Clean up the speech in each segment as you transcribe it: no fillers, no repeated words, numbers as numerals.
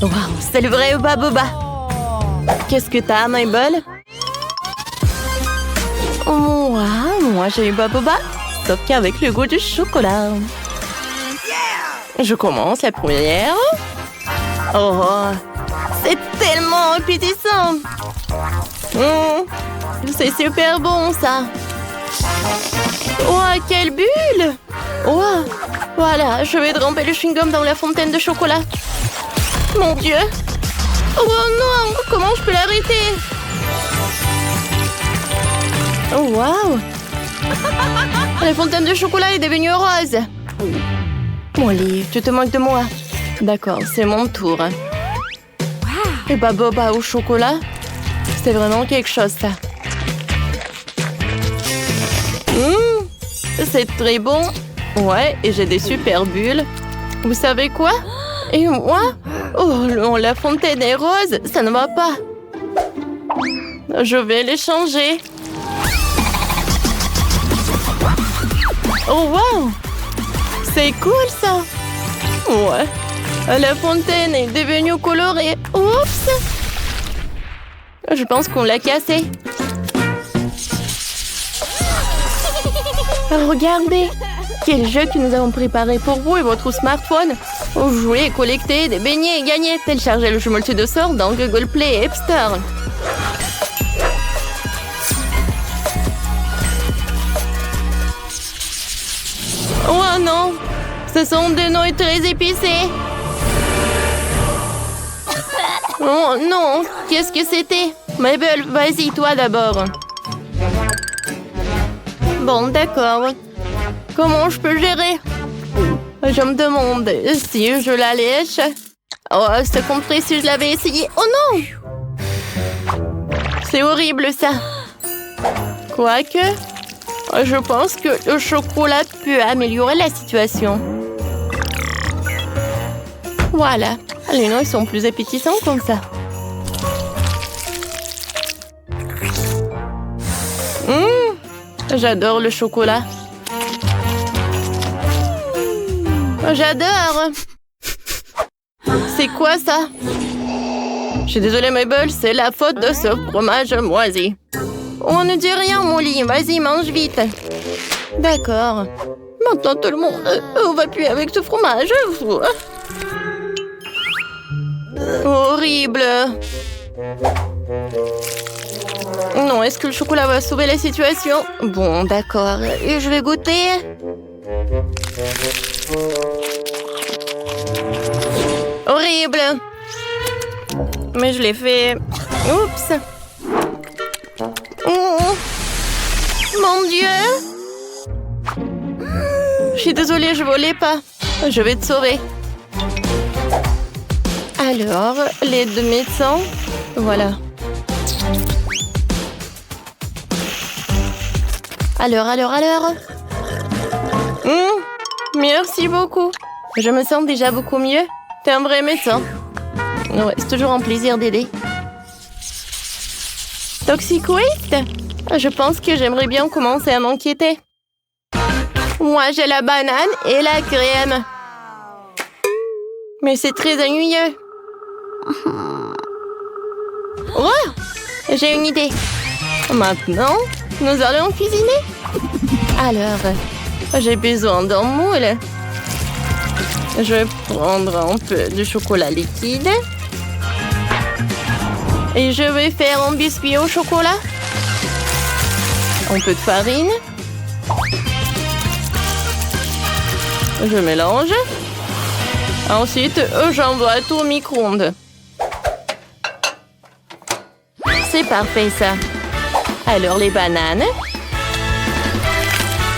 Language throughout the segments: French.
Waouh, c'est le vrai Hubba Bubba. Qu'est-ce que t'as, Mabel? Waouh, moi j'ai Hubba Bubba, sauf qu'avec le goût du chocolat. Je commence la première. Oh, c'est tellement appétissant. C'est super bon, ça. Oh, quelle bulle! Oh, voilà, je vais tremper le chewing-gum dans la fontaine de chocolat. Mon Dieu! Oh non! Comment je peux l'arrêter? Oh, waouh! La fontaine de chocolat est devenue rose. Molly, tu te moques de moi. D'accord, c'est mon tour. Et bah, boba au chocolat, c'est vraiment quelque chose, ça. C'est très bon. Ouais, et j'ai des super bulles. Vous savez quoi? Et moi? Oh non, la fontaine est rose, ça ne va pas. Je vais les changer. Oh, wow! C'est cool, ça! Ouais. La fontaine est devenue colorée. Oups! Je pense qu'on l'a cassée. Regardez! Quel jeu que nous avons préparé pour vous et votre smartphone. Jouer, collecter, des beignets et gagner. Téléchargez le jeu multi-de-sort dans Google Play et App Store. Oh non! Ce sont des nouilles très épicées. Oh non! Qu'est-ce que c'était? Mabel, vas-y, toi d'abord. Bon, d'accord. Comment je peux gérer? Je me demande si je la lèche. Oh, c'est compris si je l'avais essayé. Oh non! C'est horrible, ça. Quoique, je pense que le chocolat peut améliorer la situation. Voilà. Les noix sont plus appétissantes comme ça. J'adore le chocolat. J'adore. C'est quoi ça? Je suis désolée, Mabel, c'est la faute de ce fromage moisi. On ne dit rien, Molly. Vas-y, mange vite. D'accord. Maintenant, tout le monde va puer avec ce fromage. Horrible. Non, est-ce que le chocolat va sauver la situation? Bon, d'accord. Et je vais goûter. Horrible. Mais je l'ai fait. Oups. Oh. Mon Dieu. Je suis désolée, je volais pas. Je vais te sauver. Alors, les deux médecins. Voilà. Alors. Merci beaucoup. Je me sens déjà beaucoup mieux. T'es un vrai médecin. Ouais, c'est toujours un plaisir d'aider. Toxic Waste? Je pense que j'aimerais bien commencer à m'inquiéter. Moi, j'ai la banane et la crème. Mais c'est très ennuyeux. Oh! J'ai une idée. Maintenant, nous allons cuisiner. Alors, j'ai besoin d'un moule. Je vais prendre un peu de chocolat liquide. Et je vais faire un biscuit au chocolat. Un peu de farine. Je mélange. Ensuite, j'envoie tout au micro-ondes. C'est parfait, ça. Alors, les bananes.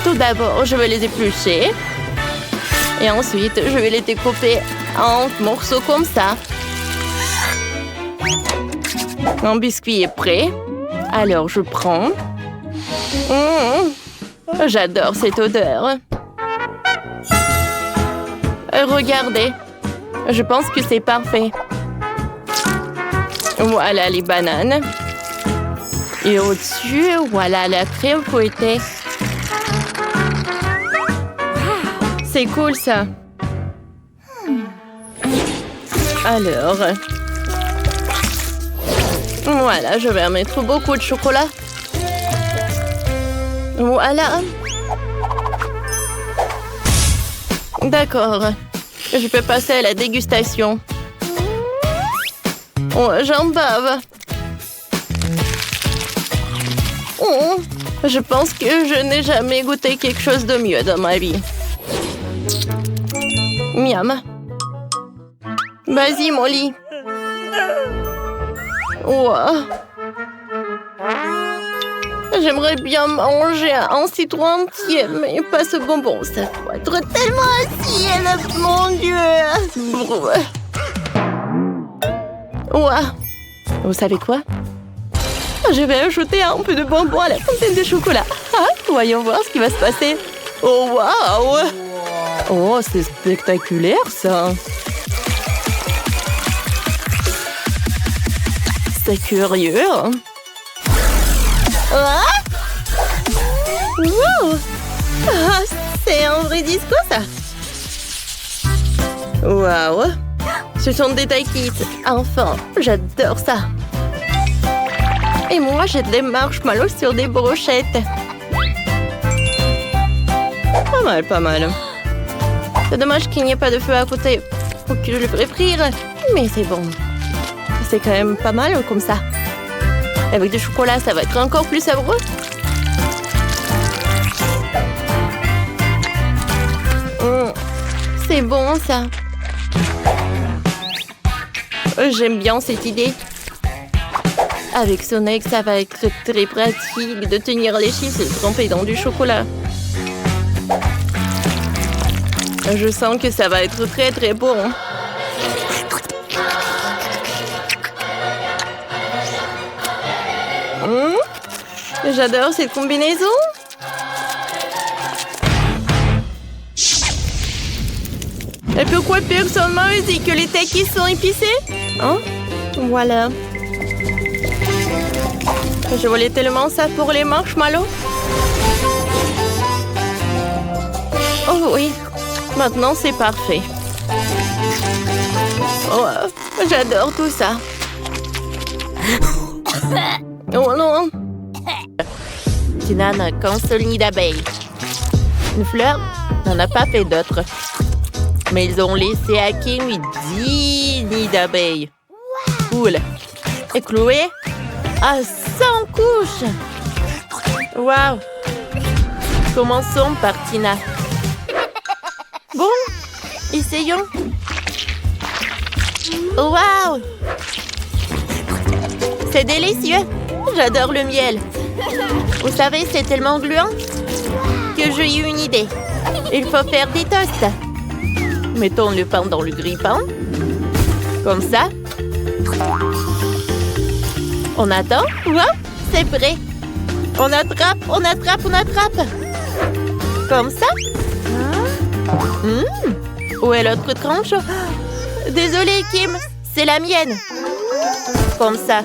Tout d'abord, je vais les éplucher. Et ensuite, je vais les découper en morceaux comme ça. Mon biscuit est prêt. Alors, je prends. J'adore cette odeur. Regardez. Je pense que c'est parfait. Voilà les bananes. Et au-dessus, voilà la crème fouettée. C'est cool, ça. Alors... Voilà, je vais mettre beaucoup de chocolat. Voilà. D'accord. Je peux passer à la dégustation. Oh, j'en bave. Oh, je pense que je n'ai jamais goûté quelque chose de mieux dans ma vie. Miam. Vas-y, Molly. Wow. J'aimerais bien manger un citron entier, mais pas ce bonbon. Ça doit être tellement acide, mon Dieu. Wow. Vous savez quoi? Je vais ajouter un peu de bonbon à la fontaine de chocolat. Ah, voyons voir ce qui va se passer. Oh, waouh! Oh, c'est spectaculaire, ça. C'est curieux. Ah! Wow! Ah, c'est un vrai disco, ça. Waouh! Ce sont des taquis. Enfin, j'adore ça. Et moi, j'ai des marshmallows sur des brochettes. Pas mal, pas mal. C'est dommage qu'il n'y ait pas de feu à côté. Faut que je le prépare. Mais c'est bon. C'est quand même pas mal comme ça. Avec du chocolat, ça va être encore plus savoureux. C'est bon, ça. J'aime bien cette idée. Avec son ex, ça va être très pratique de tenir les chips et de tremper dans du chocolat. Je sens que ça va être très bon. J'adore cette combinaison. Et pourquoi personne m'a dit que les takis sont épicés? Hein? Voilà. Je voulais tellement ça pour les marshmallows. Oh oui, maintenant c'est parfait. Oh, j'adore tout ça. Oh non. Tina n'a qu'un seul nid d'abeilles. Une fleur n'en a pas fait d'autres. Mais ils ont laissé à Kimi 10 nids d'abeilles. Cool. Et Chloé a 100 couches. Waouh. Commençons par Tina. Bon, essayons. Waouh. C'est délicieux. J'adore le miel. Vous savez, c'est tellement gluant que j'ai eu une idée. Il faut faire des toasts. Mettons le pain dans le grille-pain. Comme ça. On attend. Wow, c'est prêt. On attrape, on attrape, on attrape. Comme ça. Où est l'autre tranche? Désolée, Kim, c'est la mienne. Comme ça.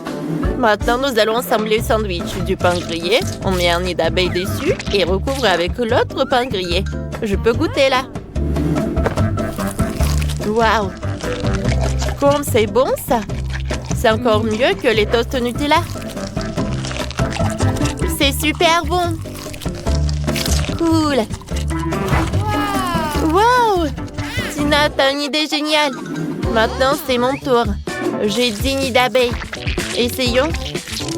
Maintenant, nous allons assembler le sandwich. Du pain grillé, on met un nid d'abeille dessus et recouvre avec l'autre pain grillé. Je peux goûter là. Waouh! Comme c'est bon ça! C'est encore mieux que les toasts Nutella. C'est super bon! Cool! Waouh! Tina, t'as une idée géniale! Maintenant, c'est mon tour. J'ai 10 nids d'abeilles. Essayons.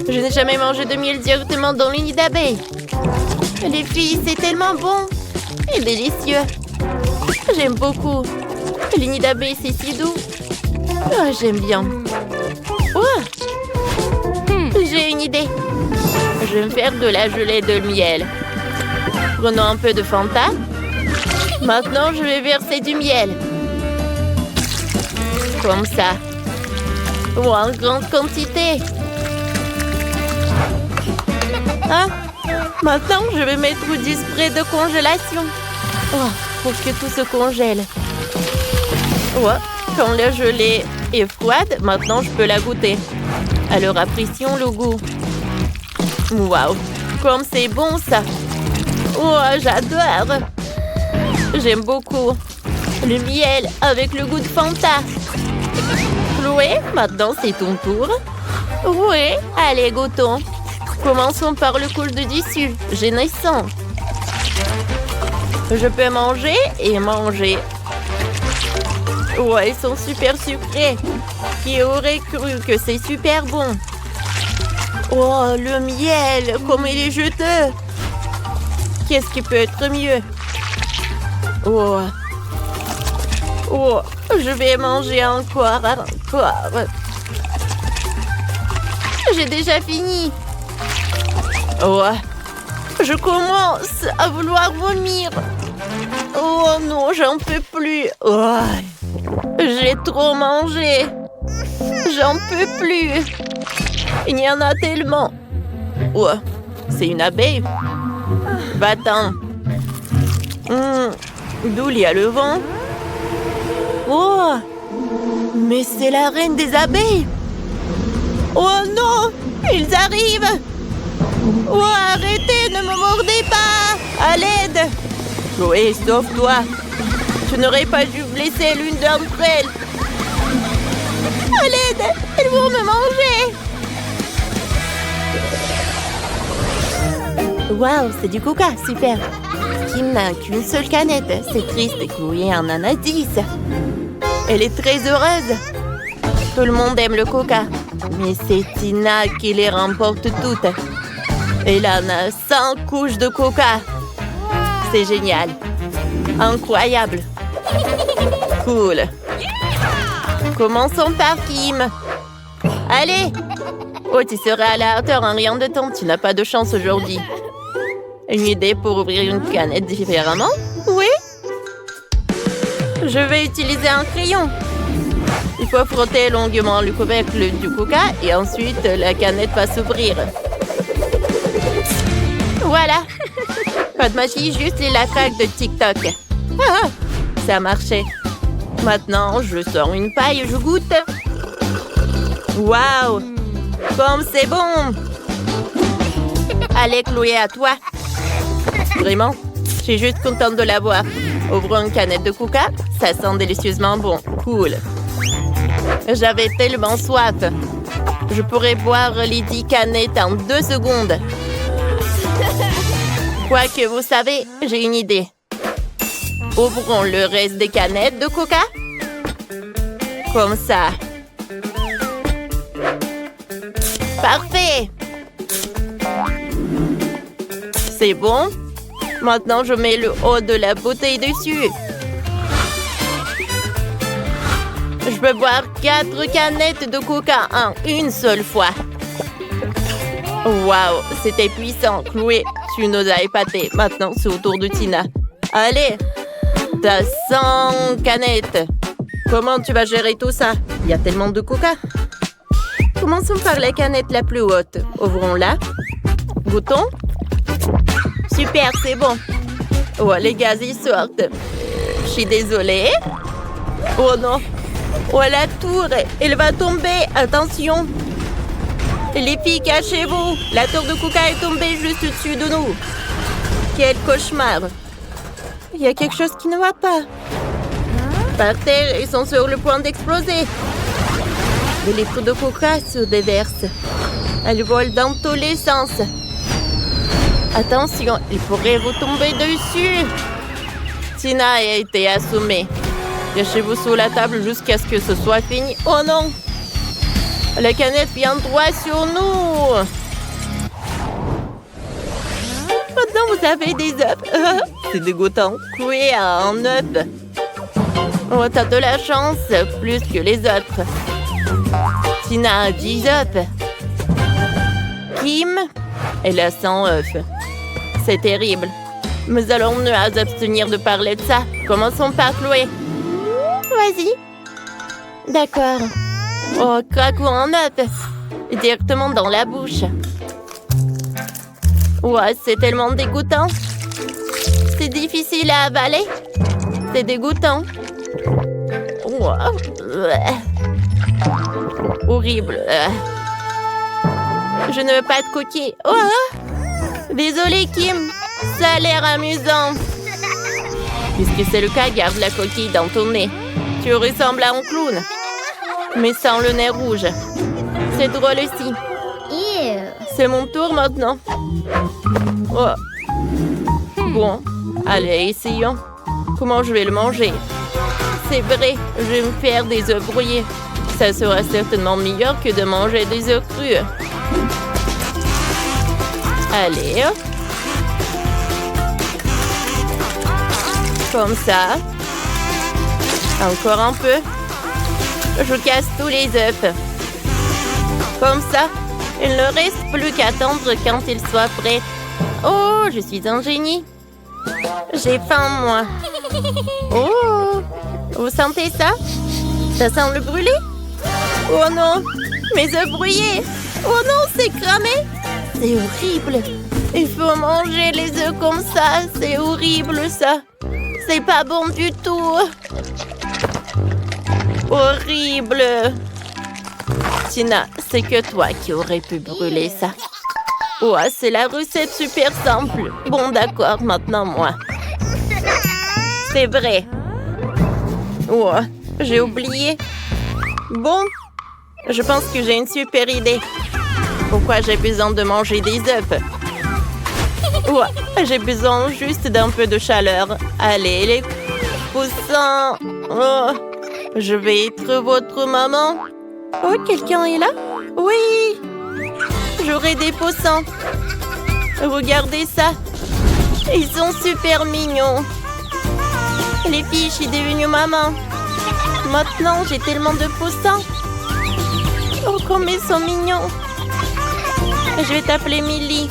Je n'ai jamais mangé de miel directement dans les nids d'abeilles. Les filles, c'est tellement bon et délicieux. J'aime beaucoup. Les nids d'abeilles, c'est si doux. Oh, j'aime bien. Oh. J'ai une idée. Je vais me faire de la gelée de miel. Prenons un peu de Fanta. Maintenant, je vais verser du miel. Comme ça. Ou en grande quantité. Ah, maintenant, je vais mettre du spray de congélation. Oh, pour que tout se congèle. Oh, quand la gelée est froide, maintenant, je peux la goûter. Alors, apprécions le goût. Waouh, comme c'est bon, ça. Oh, j'adore. J'aime beaucoup. Le miel avec le goût de Fanta. Chloé, maintenant c'est ton tour. Oui, allez, goûtons. Commençons par le col de dessus. Génissant. Je peux manger et manger. Ouais, ils sont super sucrés. Qui aurait cru que c'est super bon? Oh, le miel, comme il est juteux. Qu'est-ce qui peut être mieux? Oh. Oh, je vais manger encore. J'ai déjà fini. Oh, je commence à vouloir vomir. Oh non, j'en peux plus. Oh, j'ai trop mangé. J'en peux plus. Il y en a tellement. Oh, c'est une abeille. Va-t'en. D'où il y a le vent? Oh, mais c'est la reine des abeilles. Oh non, ils arrivent. Oh, arrêtez, ne me mordez pas. À l'aide. Chloé, sauve-toi. Je n'aurais pas dû blesser l'une d'entre elles. À l'aide, elles vont me manger. Waouh, c'est du coca, super. Kim n'a qu'une seule canette. C'est triste, Chloé en a 10. Elle est très heureuse. Tout le monde aime le coca. Mais c'est Tina qui les remporte toutes. Elle en a 100 couches de coca. C'est génial. Incroyable. Cool. Commençons par Kim. Allez. Oh, tu seras à la hauteur en rien de temps. Tu n'as pas de chance aujourd'hui. Une idée pour ouvrir une canette différemment? Oui. Je vais utiliser un crayon. Il faut frotter longuement le couvercle du coca et ensuite la canette va s'ouvrir. Voilà. Pas de magie, juste les lacraques de TikTok. Ah, ça a marché. Maintenant, je sors une paille et je goûte. Waouh! Comme c'est bon! Allez, Chloé, à toi. Vraiment, je suis juste contente de l'avoir. Ouvrons une canette de coca, ça sent délicieusement bon. Cool. J'avais tellement soif. Je pourrais boire les 10 canettes en 2 secondes. Quoique, vous savez, j'ai une idée. Ouvrons le reste des canettes de coca. Comme ça. Parfait. C'est bon. Maintenant, je mets le haut de la bouteille dessus. Je peux boire 4 canettes de coca en une seule fois. Waouh, c'était puissant. Chloé, tu nous as épatés. Maintenant, c'est au tour de Tina. Allez, t'as 100 canettes. Comment tu vas gérer tout ça? Il y a tellement de coca. Commençons par la canette la plus haute. Ouvrons-la. Goûtons. Super, c'est bon. Oh, les gaz, ils sortent. Je suis désolée. Oh non. Oh, la tour, elle va tomber. Attention. Les filles, cachez-vous. La tour de coca est tombée juste au-dessus de nous. Quel cauchemar. Il y a quelque chose qui ne va pas. Par terre, ils sont sur le point d'exploser. Les litres de coca se déversent. Elles volent dans tous les sens. Attention, il pourrait vous tomber dessus. Tina a été assommée. Cachez-vous sous la table jusqu'à ce que ce soit fini. Oh non! La canette vient droit sur nous. Maintenant, vous avez des œufs. C'est dégoûtant. Chloé a un œuf. Oh, t'as de la chance, plus que les autres. Tina a 10 œufs. Kim, elle a 100 œufs. C'est terrible. Nous allons nous abstenir de parler de ça. Commençons par Chloé. Vas-y. D'accord. Oh, craquons en œuf. Directement dans la bouche. Ouais, c'est tellement dégoûtant. C'est difficile à avaler. C'est dégoûtant. Horrible. Je ne veux pas te coquiller. Oh! Désolée, Kim. Ça a l'air amusant. Puisque c'est le cas, garde la coquille dans ton nez. Tu ressembles à un clown. mais sans le nez rouge. C'est drôle aussi. C'est mon tour maintenant. Oh. Bon, allez, essayons. Comment je vais le manger? C'est vrai, je vais me faire des œufs brouillés. Ça sera certainement meilleur que de manger des œufs crus. Allez, hop. Comme ça. Encore un peu. Je casse tous les œufs. Comme ça. Il ne reste plus qu'à attendre quand ils soient prêts. Oh, je suis un génie. J'ai faim, moi. Oh, vous sentez ça? Ça sent le brûlé? Oh non, mes œufs brouillés. Oh non, c'est cramé. C'est horrible. Il faut manger les œufs comme ça. C'est horrible, ça. C'est pas bon du tout. Horrible. Tina, c'est que toi qui aurais pu brûler ça. Oh, c'est la recette super simple. Bon, d'accord, maintenant moi. C'est vrai. Oh, j'ai oublié. Bon, je pense que j'ai une super idée. Pourquoi j'ai besoin de manger des œufs? Oh, j'ai besoin juste d'un peu de chaleur. Allez, les poussins. Oh, je vais être votre maman. Oh, quelqu'un est là? Oui! J'aurai des poussins. Regardez ça. Ils sont super mignons. Les filles, je suis devenue maman. Maintenant, j'ai tellement de poussins. Oh, comme ils sont mignons. Je vais t'appeler Millie.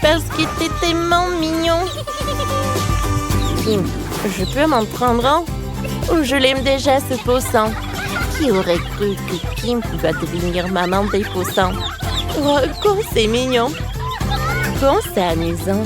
Parce que t'es tellement mignon. Kim, je peux m'en prendre un? Oh, je l'aime déjà, ce poussin. Qui aurait cru que Kim pouvait devenir maman des poussins? Oh, quand c'est mignon. Quand c'est amusant.